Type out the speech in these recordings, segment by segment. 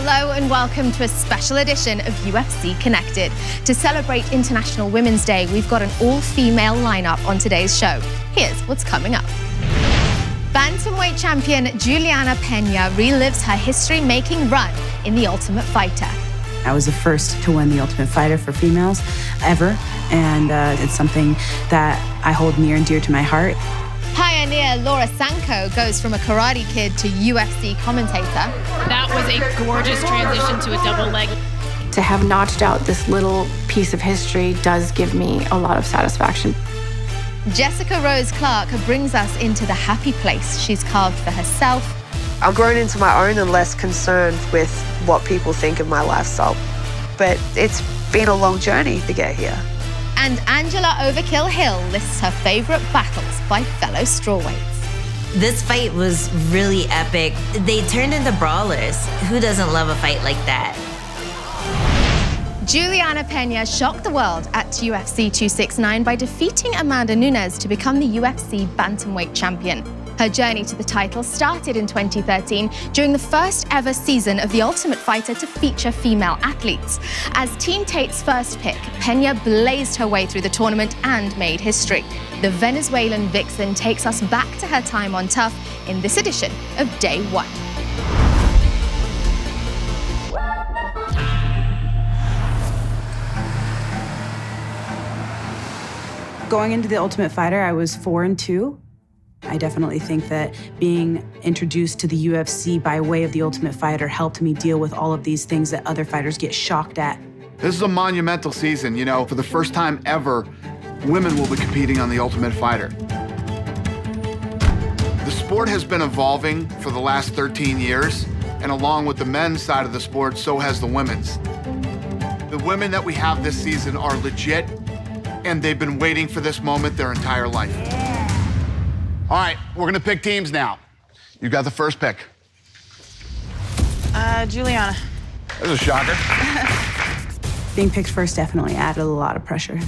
Hello and welcome to a special edition of UFC Connected. To celebrate International Women's Day, we've got an all-female lineup on today's show. Here's what's coming up. Bantamweight champion Julianna Peña relives her history-making run in The Ultimate Fighter. I was the first to win The Ultimate Fighter for females ever, and it's something that I hold near and dear to my heart. Pioneer Laura Sanko goes from a karate kid to UFC commentator. That was a gorgeous transition to a double leg. To have notched out this little piece of history does give me a lot of satisfaction. Jessica Rose Clark brings us into the happy place she's carved for herself. I've grown into my own and less concerned with what people think of my lifestyle. But it's been a long journey to get here. And Angela Overkill Hill lists her favorite battles by fellow strawweights. This fight was really epic. They turned into brawlers. Who doesn't love a fight like that? Juliana Peña shocked the world at UFC 269 by defeating Amanda Nunes to become the UFC bantamweight champion. Her journey to the title started in 2013 during the first ever season of The Ultimate Fighter to feature female athletes. As Team Tate's first pick, Peña blazed her way through the tournament and made history. The Venezuelan vixen takes us back to her time on Tough in this edition of Day One. Going into The Ultimate Fighter, I was 4-2. I definitely think that being introduced to the UFC by way of The Ultimate Fighter helped me deal with all of these things that other fighters get shocked at. This is a monumental season, you know. For the first time ever, women will be competing on The Ultimate Fighter. The sport has been evolving for the last 13 years, and along with the men's side of the sport, so has the women's. The women that we have this season are legit, and they've been waiting for this moment their entire life. All right, we're gonna pick teams now. You got the first pick. Juliana. There's a shocker. Being picked first definitely added a lot of pressure.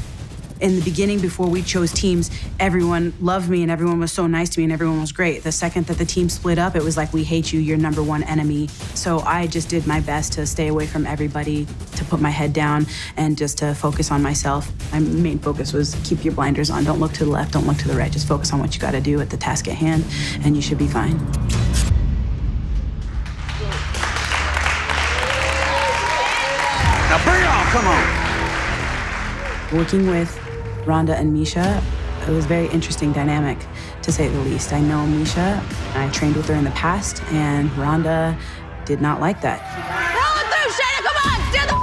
In the beginning, before we chose teams, everyone loved me and everyone was so nice to me and everyone was great. The second that the team split up, it was like, we hate you, you're number one enemy. So I just did my best to stay away from everybody, to put my head down and just to focus on myself. My main focus was keep your blinders on. Don't look to the left, don't look to the right. Just focus on what you gotta do at the task at hand and you should be fine. Now bring it on, come on. Working with Rhonda and Misha, it was a very interesting dynamic, to say the least. I know Misha, I trained with her in the past, and Rhonda did not like that. Roll it through, Shayna, come on! Stand the up!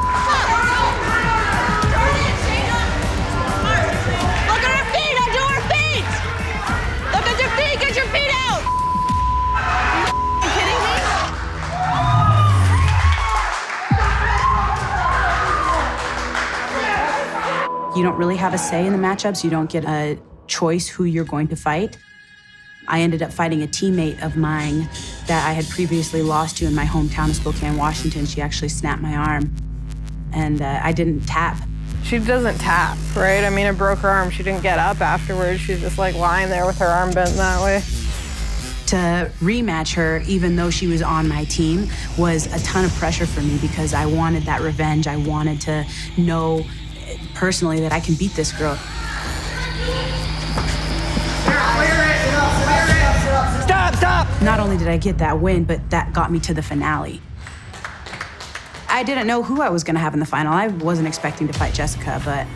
Look at her feet, undo her feet! Look at your feet, get your feet out! Are you kidding me? You don't really have a say in the matchups. You don't get a choice who you're going to fight. I ended up fighting a teammate of mine that I had previously lost to in my hometown of Spokane, Washington. She actually snapped my arm, and I didn't tap. She doesn't tap, right? I mean, it broke her arm. She didn't get up afterwards. She's just like lying there with her arm bent that way. To rematch her, even though she was on my team, was a ton of pressure for me because I wanted that revenge. I wanted to know personally that I can beat this girl. Stop! Not only did I get that win, but that got me to the finale. I didn't know who I was gonna have in the final. I wasn't expecting to fight Jessica, but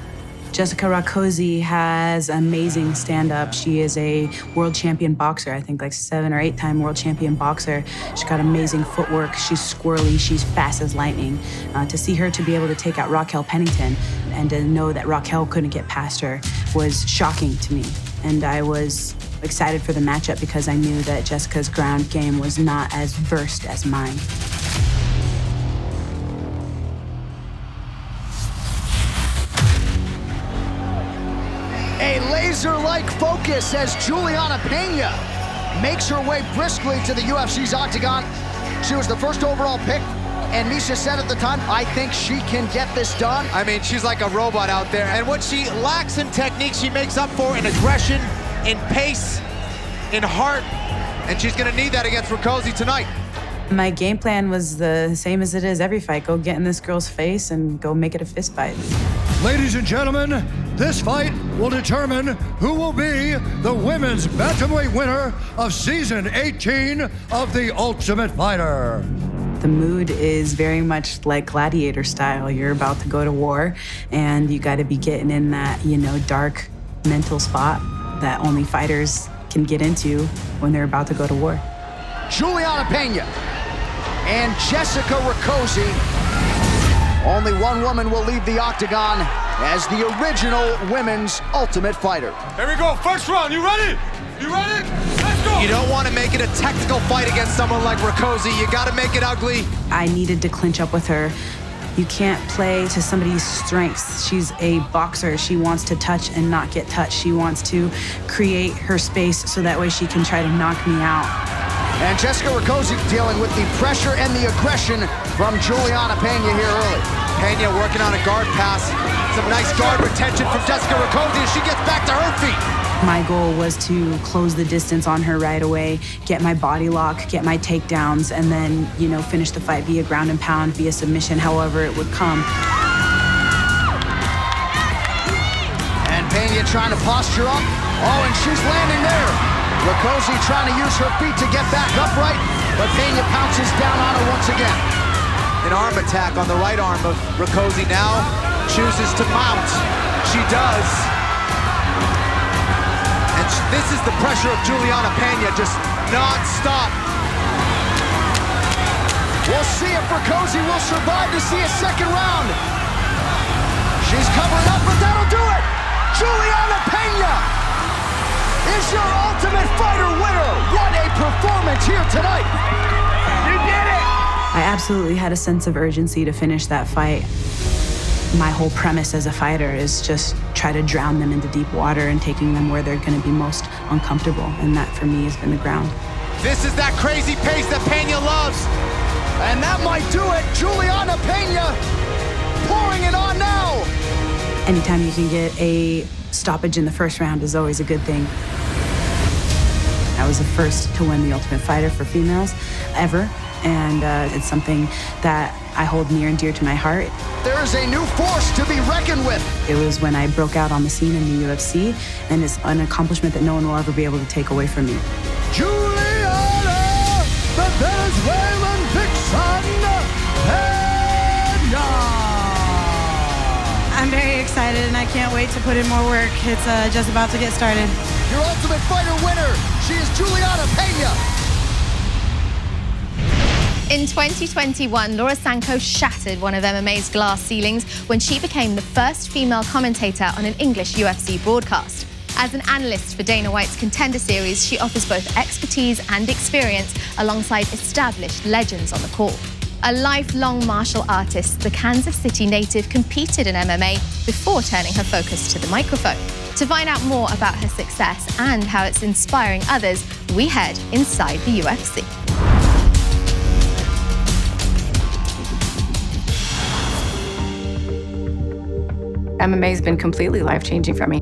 Jessica Ricozzi has amazing stand-up. She is a world champion boxer, I think like 7 or 8 time world champion boxer. She's got amazing footwork. She's squirrely, she's fast as lightning. To see her to be able to take out Raquel Pennington and to know that Raquel couldn't get past her was shocking to me. And I was excited for the matchup because I knew that Jessica's ground game was not as versed as mine. A laser-like focus as Julianna Peña makes her way briskly to the UFC's octagon. She was the first overall pick, and Misha said at the time, I think she can get this done. I mean, she's like a robot out there, and what she lacks in technique, she makes up for in aggression, in pace, in heart, and she's gonna need that against Ricozzi tonight. My game plan was the same as it is every fight. Go get in this girl's face and go make it a fist fight. Ladies and gentlemen, this fight will determine who will be the women's bantamweight winner of season 18 of The Ultimate Fighter. The mood is very much like gladiator style. You're about to go to war, and you got to be getting in that, dark mental spot that only fighters can get into when they're about to go to war. Juliana Peña and Jessica Ricozzi. Only one woman will leave the octagon as the original women's Ultimate Fighter. Here we go, first round, you ready? You ready? Let's go! You don't want to make it a technical fight against someone like Ricozzi. You got to make it ugly. I needed to clinch up with her. You can't play to somebody's strengths. She's a boxer. She wants to touch and not get touched. She wants to create her space so that way she can try to knock me out. And Jessica Ricozzi dealing with the pressure and the aggression from Juliana Peña here early. Peña working on a guard pass. Some nice guard retention from Jessica Ricozzi as she gets back to her feet. My goal was to close the distance on her right away, get my body lock, get my takedowns, and then, finish the fight via ground and pound, via submission, however it would come. And Peña trying to posture up. Oh, and she's landing there. Ricozzi trying to use her feet to get back upright, but Peña pounces down on her once again. An arm attack on the right arm of Ricozzi now. Chooses to mount. She does. And this is the pressure of Juliana Peña, just non-stop. We'll see if Ricozzi will survive to see a second round. She's covering up, but that'll do it. Juliana Peña is your Ultimate Fighter winner. What a performance here tonight. You did it. I absolutely had a sense of urgency to finish that fight. My whole premise as a fighter is just try to drown them into deep water and taking them where they're going to be most uncomfortable. And that, for me, has been the ground. This is that crazy pace that Peña loves. And that might do it. Juliana Peña pouring it on now. Anytime you can get a stoppage in the first round is always a good thing. I was the first to win the Ultimate Fighter for females ever. And it's something that I hold near and dear to my heart. There is a new force to be reckoned with. It was when I broke out on the scene in the UFC, and it's an accomplishment that no one will ever be able to take away from me. Juliana, the Venezuelan vixen, Peña! I'm very excited, and I can't wait to put in more work. It's just about to get started. Your Ultimate Fighter winner, she is Juliana Peña. In 2021, Laura Sanko shattered one of MMA's glass ceilings when she became the first female commentator on an English UFC broadcast. As an analyst for Dana White's Contender Series, she offers both expertise and experience alongside established legends on the call. A lifelong martial artist, the Kansas City native competed in MMA before turning her focus to the microphone. To find out more about her success and how it's inspiring others, we head inside the UFC. MMA's been completely life-changing for me.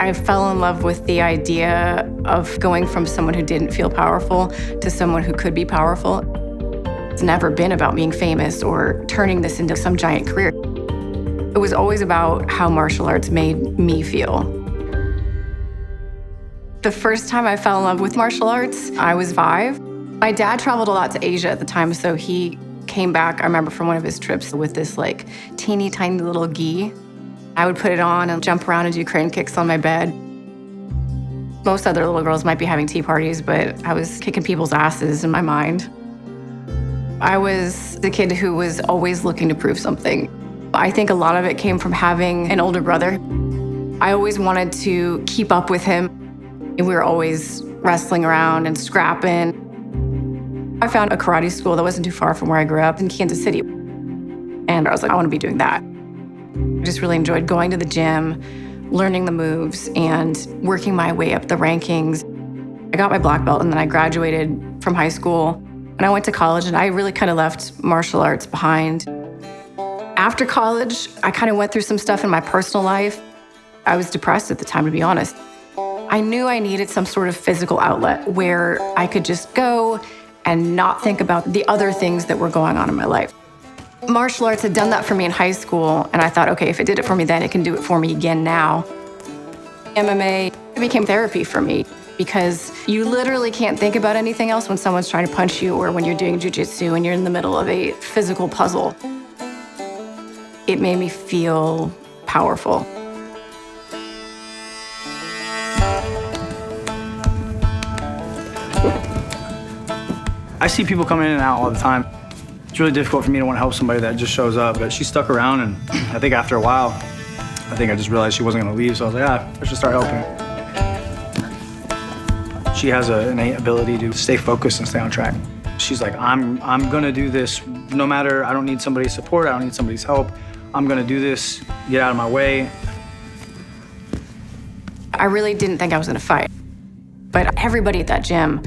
I fell in love with the idea of going from someone who didn't feel powerful to someone who could be powerful. It's never been about being famous or turning this into some giant career. It was always about how martial arts made me feel. The first time I fell in love with martial arts, I was 5. My dad traveled a lot to Asia at the time, so he came back, I remember, from one of his trips with this teeny tiny little gi. I would put it on and jump around and do crane kicks on my bed. Most other little girls might be having tea parties, but I was kicking people's asses in my mind. I was the kid who was always looking to prove something. I think a lot of it came from having an older brother. I always wanted to keep up with him. We were always wrestling around and scrapping. I found a karate school that wasn't too far from where I grew up in Kansas City. And I was like, I want to be doing that. I just really enjoyed going to the gym, learning the moves, and working my way up the rankings. I got my black belt, and then I graduated from high school. And I went to college, and I really kind of left martial arts behind. After college, I kind of went through some stuff in my personal life. I was depressed at the time, to be honest. I knew I needed some sort of physical outlet where I could just go and not think about the other things that were going on in my life. Martial arts had done that for me in high school, and I thought, okay, if it did it for me then, it can do it for me again now. MMA became therapy for me because you literally can't think about anything else when someone's trying to punch you or when you're doing jiu-jitsu and you're in the middle of a physical puzzle. It made me feel powerful. I see people coming in and out all the time. It's really difficult for me to want to help somebody that just shows up, but she stuck around, and I think after a while, I just realized she wasn't going to leave, so I was like, I should start helping. She has an innate ability to stay focused and stay on track. She's like, I'm going to do this no matter, I don't need somebody's support, I don't need somebody's help. I'm going to do this, get out of my way. I really didn't think I was going to fight, but everybody at that gym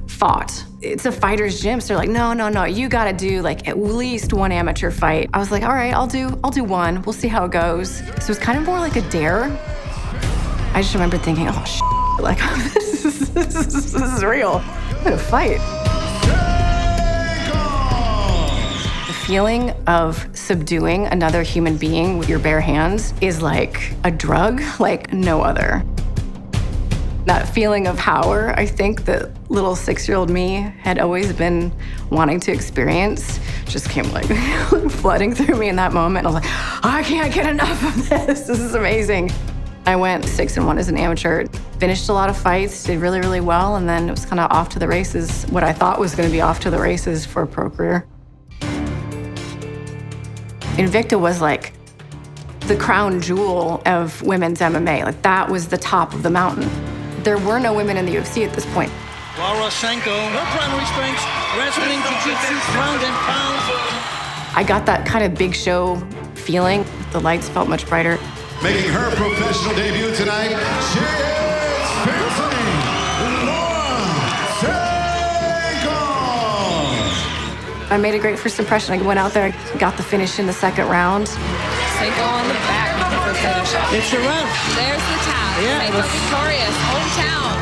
fought. It's a fighter's gym, so they're like, no, you gotta do like at least one amateur fight. I was like, all right, I'll do one. We'll see how it goes. So it was kind of more like a dare. I just remember thinking, oh, shit, like this is real. I'm gonna fight. The feeling of subduing another human being with your bare hands is like a drug, like no other. That feeling of power, I think that little 6-year-old me had always been wanting to experience, just came like flooding through me in that moment. I was like, I can't get enough of this. This is amazing. I went 6-1 as an amateur, finished a lot of fights, did really, really well, and then it was kind of off to the races, what I thought was going to be off to the races for a pro career. Invicta was like the crown jewel of women's MMA. Like that was the top of the mountain. There were no women in the UFC at this point. Laura Sanko, her primary strengths, wrestling, jiu-jitsu, ground and pound. I got that kind of big show feeling. The lights felt much brighter. Making her professional debut tonight, she is facing Laura Sanko. I made a great first impression. I went out there, got the finish in the second round. Sanko on the back, making for finish. It's a wrap. There's the towel. Yeah, Sanko victorious, hometown.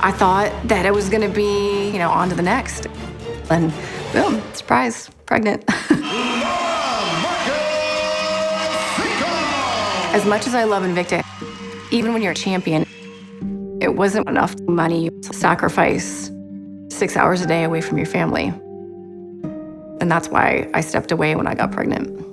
I thought that it was gonna be, on to the next. And boom, surprise, pregnant. As much as I love Invicta, even when you're a champion, it wasn't enough money to sacrifice 6 hours a day away from your family. And that's why I stepped away when I got pregnant.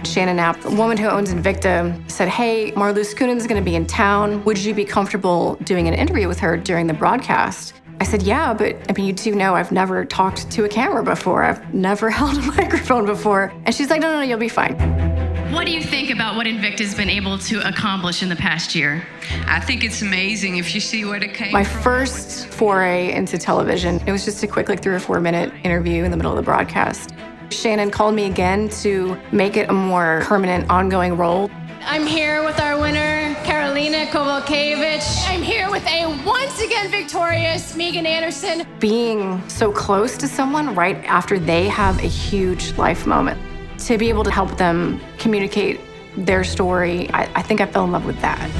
Shannon Knapp, the woman who owns Invicta, said, hey, Marloes Koenen's gonna be in town. Would you be comfortable doing an interview with her during the broadcast? I said, yeah, but you do know I've never talked to a camera before. I've never held a microphone before. And she's like, no, you'll be fine. What do you think about what Invicta's been able to accomplish in the past year? I think it's amazing if you see where it came My from. first foray into television, it was just a quick 3 or 4 minute interview in the middle of the broadcast. Shannon called me again to make it a more permanent, ongoing role. I'm here with our winner, Karolina Kowalkiewicz. I'm here with a once again victorious Megan Anderson. Being so close to someone right after they have a huge life moment, to be able to help them communicate their story, I think I fell in love with that.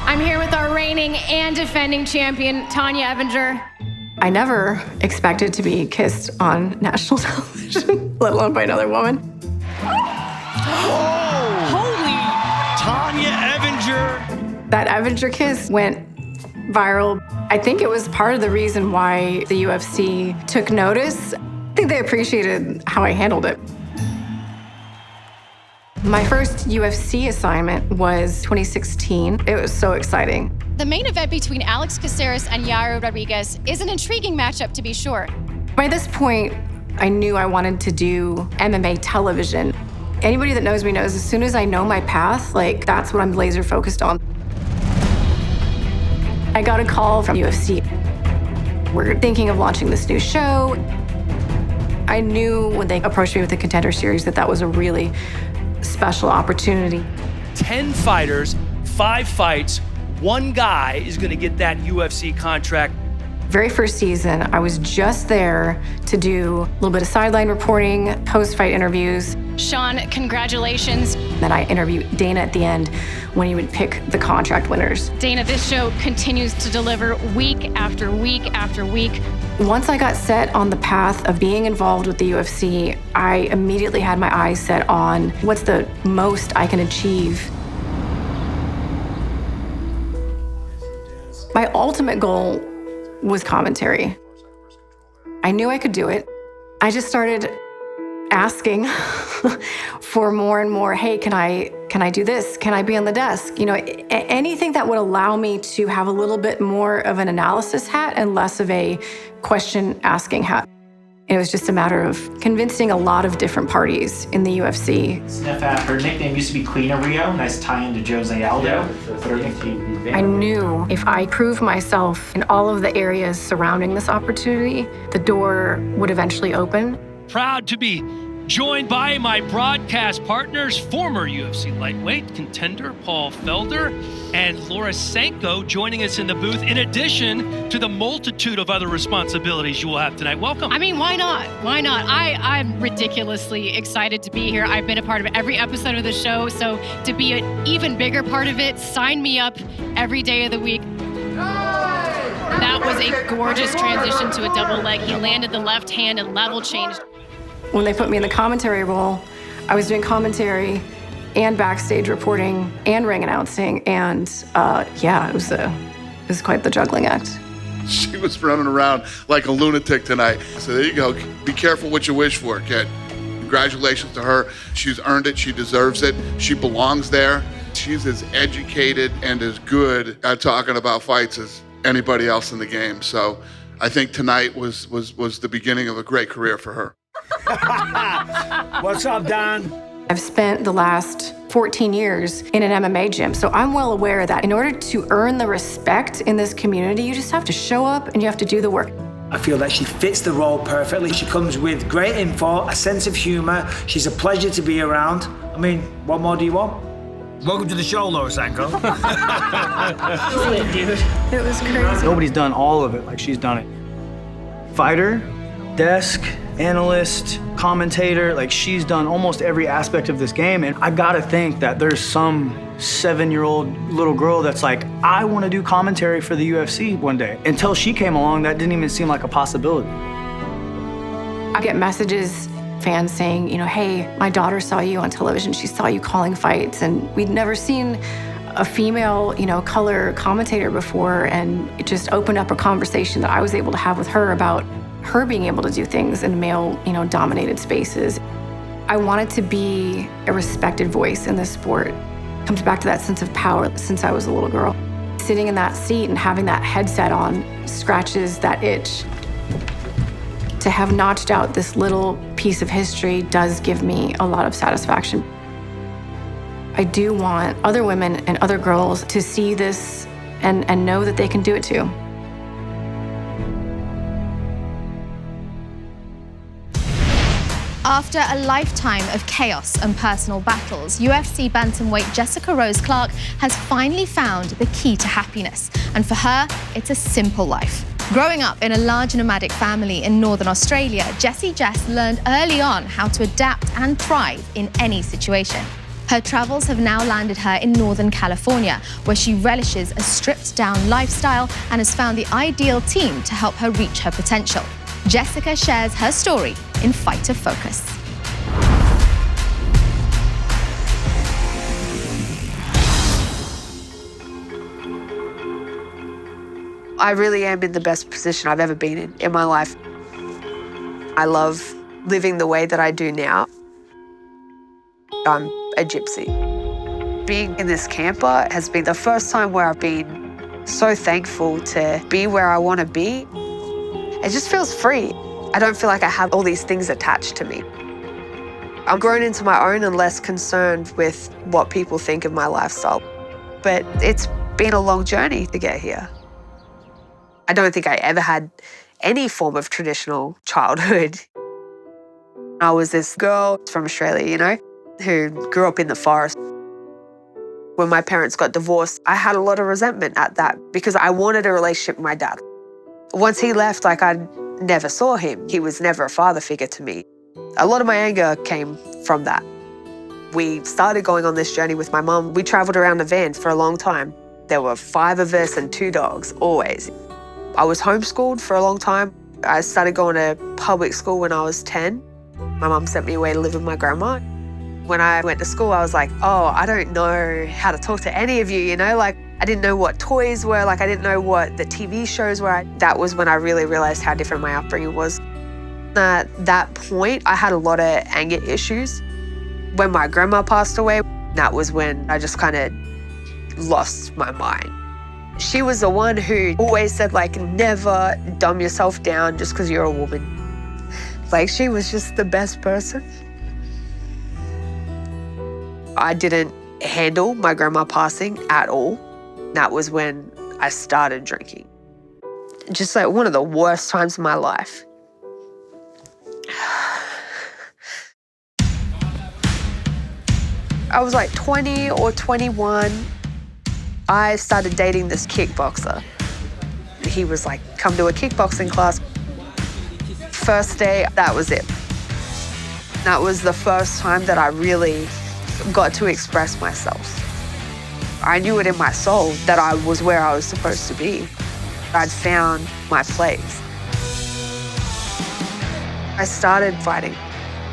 I'm here with our reigning and defending champion, Tanya Evinger. I never expected to be kissed on national television, let alone by another woman. Holy Tanya Evinger. That Evinger kiss went viral. I think it was part of the reason why the UFC took notice. I think they appreciated how I handled it. My first UFC assignment was 2016. It was so exciting. The main event between Alex Caceres and Yair Rodriguez is an intriguing matchup, to be sure. By this point, I knew I wanted to do MMA television. Anybody that knows me knows as soon as I know my path, that's what I'm laser focused on. I got a call from UFC. We're thinking of launching this new show. I knew when they approached me with the Contender Series that was a really special opportunity. 10 fighters, 5 fights, one guy is going to get that UFC contract. Very first season, I was just there to do a little bit of sideline reporting, post-fight interviews. Sean, congratulations. Then I interviewed Dana at the end when he would pick the contract winners. Dana, this show continues to deliver week after week after week. Once I got set on the path of being involved with the UFC, I immediately had my eyes set on what's the most I can achieve. My ultimate goal was commentary. I knew I could do it. I just started asking for more and more, hey, can I do this? Can I be on the desk? You know, anything that would allow me to have a little bit more of an analysis hat and less of a question asking hat. It was just a matter of convincing a lot of different parties in the UFC. Sniff at her nickname used to be Queen of Rio. Nice tie into Jose Aldo. I knew if I proved myself in all of the areas surrounding this opportunity, the door would eventually open. Proud to be joined by my broadcast partners, former UFC lightweight contender Paul Felder and Laura Sanko joining us in the booth, in addition to the multitude of other responsibilities you will have tonight. Welcome. I mean, why not? Why not? I'm ridiculously excited to be here. I've been a part of every episode of the show, so to be an even bigger part of it, sign me up every day of the week. That was a gorgeous transition to a double leg. He landed the left hand and level changed. When they put me in the commentary role, I was doing commentary and backstage reporting and ring announcing, and yeah, it was quite the juggling act. She was running around like a lunatic tonight. So there you go. Be careful what you wish for, kid. Congratulations to her. She's earned it. She deserves it. She belongs there. She's as educated and as good at talking about fights as anybody else in the game. So I think tonight was the beginning of a great career for her. What's up, Don? I've spent the last 14 years in an MMA gym, so I'm well aware that in order to earn the respect in this community, you just have to show up and you have to do the work. I feel that she fits the role perfectly. She comes with great info, a sense of humor. She's a pleasure to be around. I mean, what more do you want? Welcome to the show, Laura Sanko. It was crazy. Nobody's done all of it like she's done it. Fighter, desk, analyst, commentator, like she's done almost every aspect of this game. And I gotta think that there's some 7-year-old little girl that's like, I wanna do commentary for the UFC one day. Until she came along, that didn't even seem like a possibility. I get messages, fans saying, you know, hey, my daughter saw you on television. She saw you calling fights, and we'd never seen a female, you know, color commentator before. And it just opened up a conversation that I was able to have with her about her being able to do things in male, you know, dominated spaces. I wanted to be a respected voice in this sport. It comes back to that sense of power since I was a little girl. Sitting in that seat and having that headset on scratches that itch. To have notched out this little piece of history does give me a lot of satisfaction. I do want other women and other girls to see this and know that they can do it too. After a lifetime of chaos and personal battles, UFC bantamweight Jessica Rose Clark has finally found the key to happiness. And for her, it's a simple life. Growing up in a large nomadic family in Northern Australia, Jessie Jess learned early on how to adapt and thrive in any situation. Her travels have now landed her in Northern California, where she relishes a stripped-down lifestyle and has found the ideal team to help her reach her potential. Jessica shares her story in Fighter Focus. I really am in the best position I've ever been in my life. I love living the way that I do now. I'm a gypsy. Being in this camper has been the first time where I've been so thankful to be where I want to be. It just feels free. I don't feel like I have all these things attached to me. I've grown into my own and less concerned with what people think of my lifestyle. But it's been a long journey to get here. I don't think I ever had any form of traditional childhood. I was this girl from Australia, you know, who grew up in the forest. When my parents got divorced, I had a lot of resentment at that because I wanted a relationship with my dad. Once he left, like I never saw him. He was never a father figure to me. A lot of my anger came from that. We started going on this journey with my mum. We traveled around the van for a long time. There were 5 of us and 2 dogs, always. I was homeschooled for a long time. I started going to public school when I was 10. My mum sent me away to live with my grandma. When I went to school, I was like, oh, I don't know how to talk to any of you, you know? Like, I didn't know what toys were, like I didn't know what the TV shows were. That was when I really realized how different my upbringing was. At that point, I had a lot of anger issues. When my grandma passed away, that was when I just kind of lost my mind. She was the one who always said, like, never dumb yourself down just because you're a woman. Like, she was just the best person. I didn't handle my grandma passing at all. That was when I started drinking. Just like one of the worst times of my life. I was like 20 or 21. I started dating this kickboxer. He was like, come to a kickboxing class. First day, that was it. That was the first time that I really got to express myself. I knew it in my soul that I was where I was supposed to be. I'd found my place. I started fighting.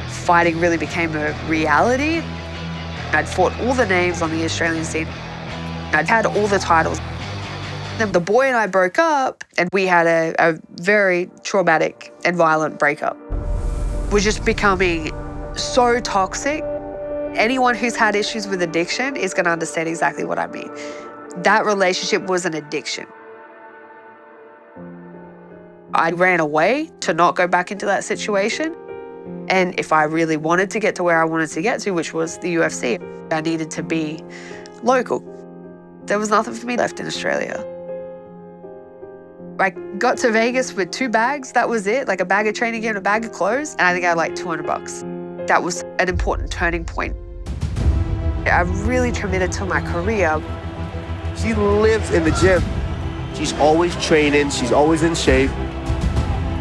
Fighting really became a reality. I'd fought all the names on the Australian scene. I'd had all the titles. Then the boy and I broke up, and we had a very traumatic and violent breakup. We're just becoming so toxic. Anyone who's had issues with addiction is going to understand exactly what I mean. That relationship was an addiction. I ran away to not go back into that situation. And if I really wanted to get to where I wanted to get to, which was the UFC, I needed to be local. There was nothing for me left in Australia. I got to Vegas with 2 bags, that was it, like a bag of training gear and a bag of clothes, and I think I had like $200. That was an important turning point. I really committed to my career. She lives in the gym. She's always training, she's always in shape.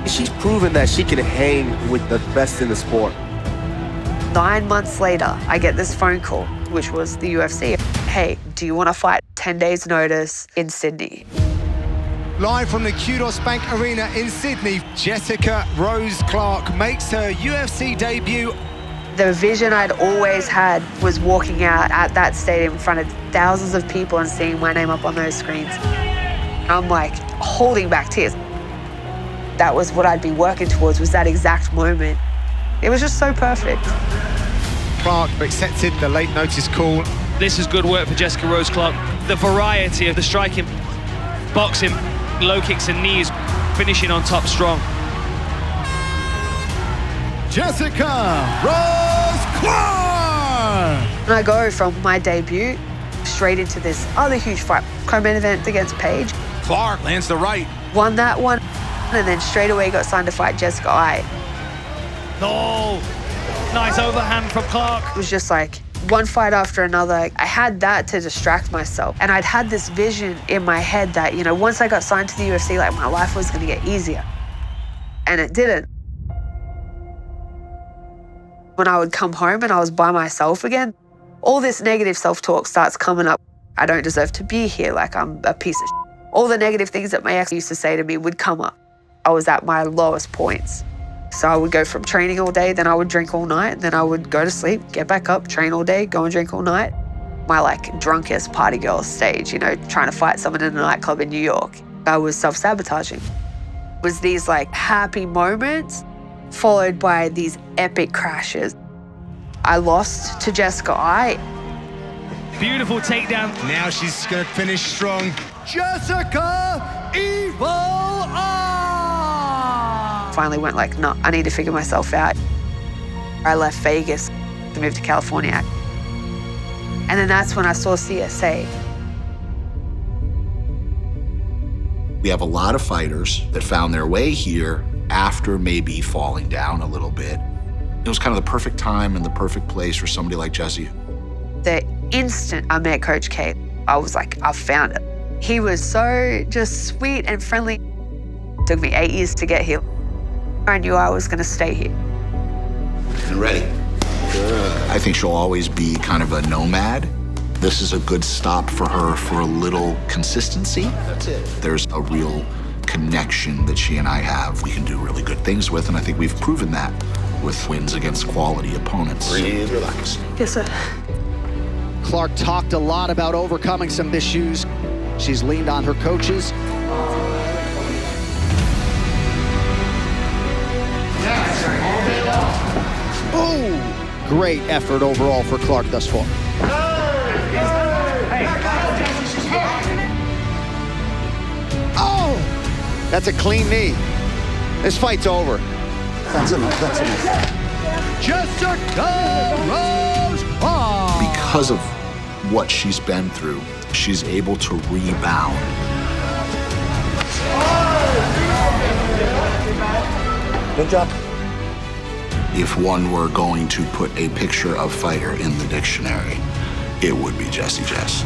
She's proven that she can hang with the best in the sport. 9 months later, I get this phone call, which was the UFC. Hey, do you want to fight? 10 days notice in Sydney. Live from the Kudos Bank Arena in Sydney, Jessica Rose Clark makes her UFC debut. The vision I'd always had was walking out at that stadium in front of thousands of people and seeing my name up on those screens. I'm like holding back tears. That was what I'd be working towards, was that exact moment. It was just so perfect. Clark accepted the late notice call. This is good work for Jessica Rose Clark. The variety of the striking, boxing, low kicks and knees, finishing on top strong. Jessica Rose Clark! And I go from my debut straight into this other huge fight, co-main event against Paige. Clark lands the right. Won that one, and then straight away got signed to fight Jessica I. Oh, nice overhand from Clark. It was just like one fight after another. I had that to distract myself. And I'd had this vision in my head that, you know, once I got signed to the UFC, like my life was gonna get easier. And it didn't. When I would come home and I was by myself again, all this negative self-talk starts coming up. I don't deserve to be here, like I'm a piece of shit. All the negative things that my ex used to say to me would come up. I was at my lowest points. So I would go from training all day, then I would drink all night, then I would go to sleep, get back up, train all day, go and drink all night. My like drunkest party girl stage, you know, trying to fight someone in a nightclub in New York. I was self-sabotaging. It was these like happy moments followed by these epic crashes. I lost to Jessica I. Beautiful takedown. Now she's gonna finish strong. Jessica Evil I! Finally went like, no, I need to figure myself out. I left Vegas to move to California. And then that's when I saw CSA. We have a lot of fighters that found their way here after maybe falling down a little bit. It was kind of the perfect time and the perfect place for somebody like Jessie. The instant I met Coach K, I was like, I've found it. He was so just sweet and friendly. took me 8 years to get here. I knew I was going to stay here. And ready. Good. I think she'll always be kind of a nomad. This is a good stop for her for a little consistency. That's it. There's a real connection that she and I have we can do really good things with, and I think we've proven that with wins against quality opponents. Breathe, relax. Yes, sir. Clark talked a lot about overcoming some issues. She's leaned on her coaches. Oh, great effort overall for Clark thus far. Oh, that's a clean knee. This fight's over. That's enough, that's enough. Jessica Rose! Because of what she's been through, she's able to rebound. Good job. If one were going to put a picture of fighter in the dictionary, it would be Jessie Jess.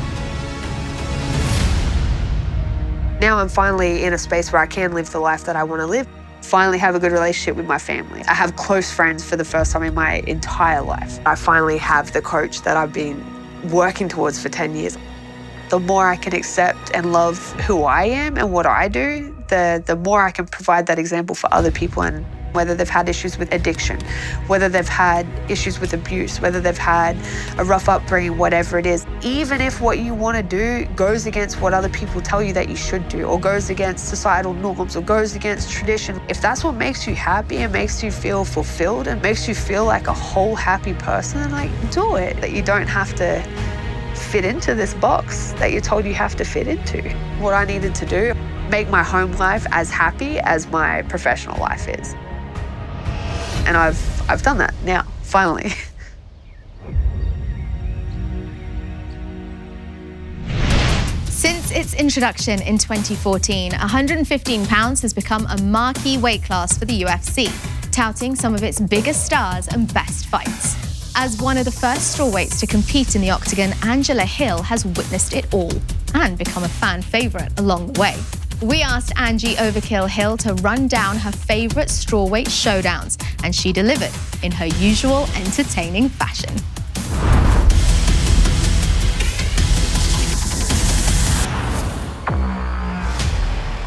Now I'm finally in a space where I can live the life that I want to live. Finally have a good relationship with my family. I have close friends for the first time in my entire life. I finally have the coach that I've been working towards for 10 years. The more I can accept and love who I am and what I do, the more I can provide that example for other people, and whether they've had issues with addiction, whether they've had issues with abuse, whether they've had a rough upbringing, whatever it is. Even if what you want to do goes against what other people tell you that you should do, or goes against societal norms, or goes against tradition, if that's what makes you happy and makes you feel fulfilled and makes you feel like a whole happy person, like, do it. That you don't have to fit into this box that you're told you have to fit into. What I needed to do, make my home life as happy as my professional life is. And I've done that now, finally. Since its introduction in 2014, 115 pounds has become a marquee weight class for the UFC, touting some of its biggest stars and best fights. As one of the first strawweights to compete in the octagon, Angela Hill has witnessed it all and become a fan favorite along the way. We asked Angie Overkill Hill to run down her favorite strawweight showdowns, and she delivered in her usual entertaining fashion.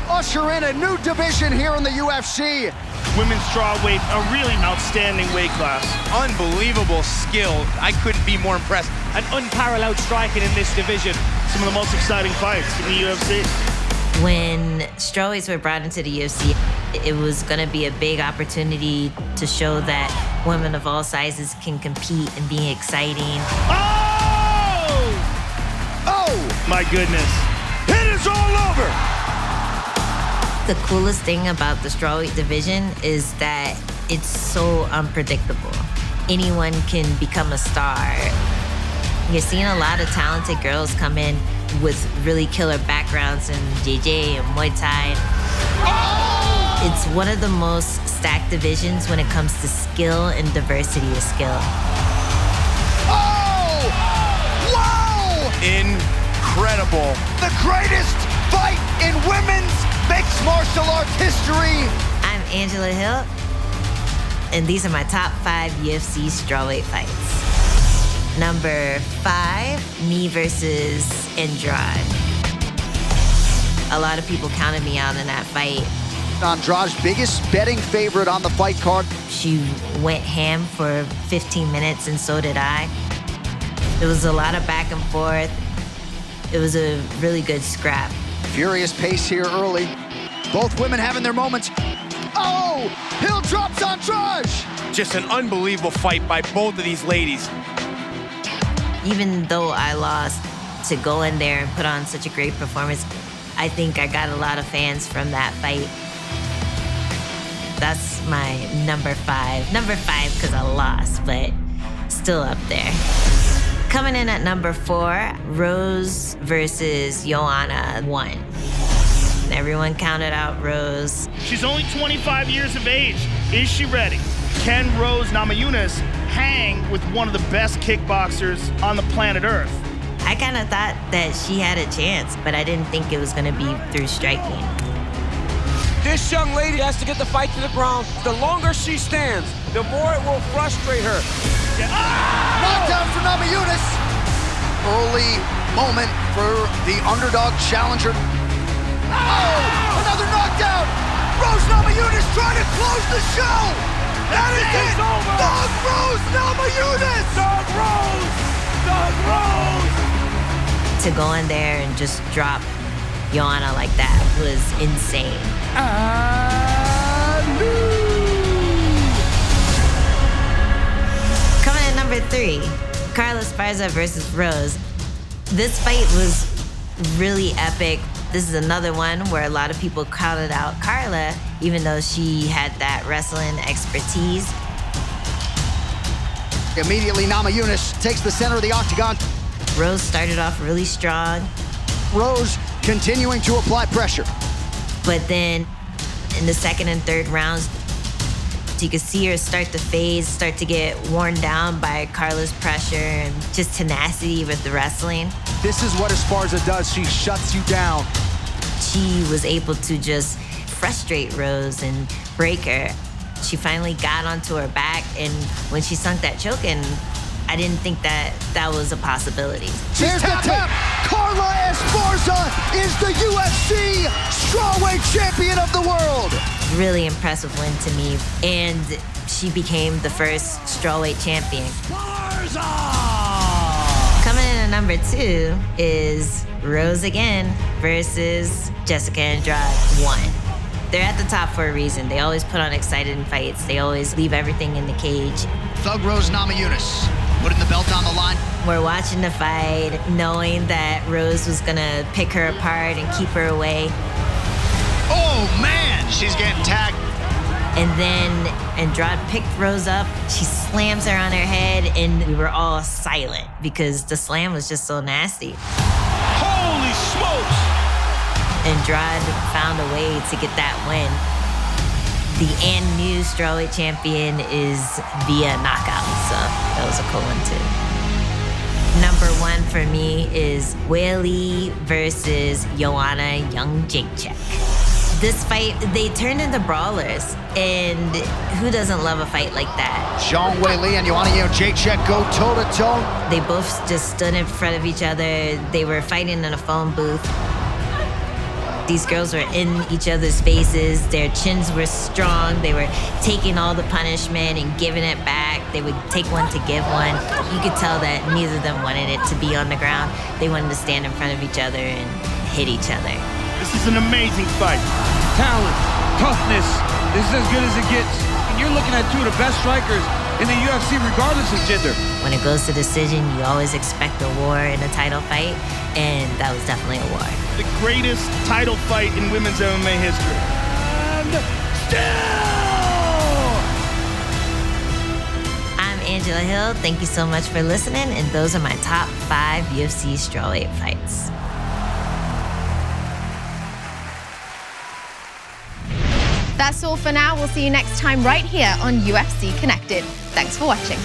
Usher in a new division here in the UFC. Women's strawweight, a really outstanding weight class. Unbelievable skill. I couldn't be more impressed. An unparalleled striking in this division. Some of the most exciting fights in the UFC. When strawweights were brought into the UFC, it was going to be a big opportunity to show that women of all sizes can compete and be exciting. Oh! Oh! My goodness. It is all over! The coolest thing about the strawweight division is that it's so unpredictable. Anyone can become a star. You're seeing a lot of talented girls come in with really killer backgrounds in JJ and Muay Thai. Oh! It's one of the most stacked divisions when it comes to skill and diversity of skill. Oh! Wow! Incredible. The greatest fight in women's mixed martial arts history. I'm Angela Hill, and these are my top 5 UFC strawweight fights. Number 5, me versus Andrade. A lot of people counted me out in that fight. Andrade's biggest betting favorite on the fight card. She went ham for 15 minutes, and so did I. There was a lot of back and forth. It was a really good scrap. Furious pace here early. Both women having their moments. Oh! Hill drops Andrade! Just an unbelievable fight by both of these ladies. Even though I lost, to go in there and put on such a great performance, I think I got a lot of fans from that fight. That's my number 5. Number 5 because I lost, but still up there. Coming in at number 4, Rose versus Joanna won. Everyone counted out Rose. She's only 25 years of age. Is she ready? Can Rose Namajunas hang with one of the best kickboxers on the planet Earth? I kind of thought that she had a chance, but I didn't think it was going to be through striking. This young lady has to get the fight to the ground. The longer she stands, the more it will frustrate her. Knockdown for Namajunas. Early moment for the underdog challenger. Oh, another knockdown. Rose Namajunas trying to close the show. That is it. Dog Rose Namajunas. Dog Rose. Dog Rose. To go in there and just drop Joanna like that was insane. Coming in number 3, Carla Sparza versus Rose. This fight was really epic. This is another one where a lot of people counted out Carla, even though she had that wrestling expertise. Immediately, Namajunas takes the center of the octagon. Rose started off really strong. Rose continuing to apply pressure. But then in the second and third rounds, you could see her start to phase, start to get worn down by Carla's pressure and just tenacity with the wrestling. This is what Sparza does. She shuts you down. She was able to just frustrate Rose and break her. She finally got onto her back, and when she sunk that choke in, I didn't think that that was a possibility. There's the tap. Carla Esparza is the UFC strawweight champion of the world. Really impressive win to me, and she became the first strawweight champion. Sparza! Coming in at number 2 is Rose again versus Jessica Andrade 1. They're at the top for a reason. They always put on exciting fights. They always leave everything in the cage. Thug Rose Namajunas putting the belt on the line. We're watching the fight, knowing that Rose was gonna pick her apart and keep her away. Oh man, she's getting tagged. And then Andrade picked Rose up. She slams her on her head, and we were all silent because the slam was just so nasty. Holy smokes! Andrade found a way to get that win. The new strawweight champion is via knockout, so that was a cool one too. Number 1 for me is Willie versus Joanna Young Jacek. This fight, they turned into brawlers, and who doesn't love a fight like that? Zhang Weili and Joanna Young Jacek go toe-to-toe. They both just stood in front of each other. They were fighting in a phone booth. These girls were in each other's faces. Their chins were strong. They were taking all the punishment and giving it back. They would take one to give one. You could tell that neither of them wanted it to be on the ground. They wanted to stand in front of each other and hit each other. This is an amazing fight. Talent, toughness. This is as good as it gets. And you're looking at 2 of the best strikers in the UFC, regardless of gender. When it goes to decision, you always expect a war in a title fight, and that was definitely a war. The greatest title fight in women's MMA history. And still! I'm Angela Hill. Thank you so much for listening, and those are my top 5 UFC strawweight fights. That's all for now. We'll see you next time right here on UFC Connected. Thanks for watching.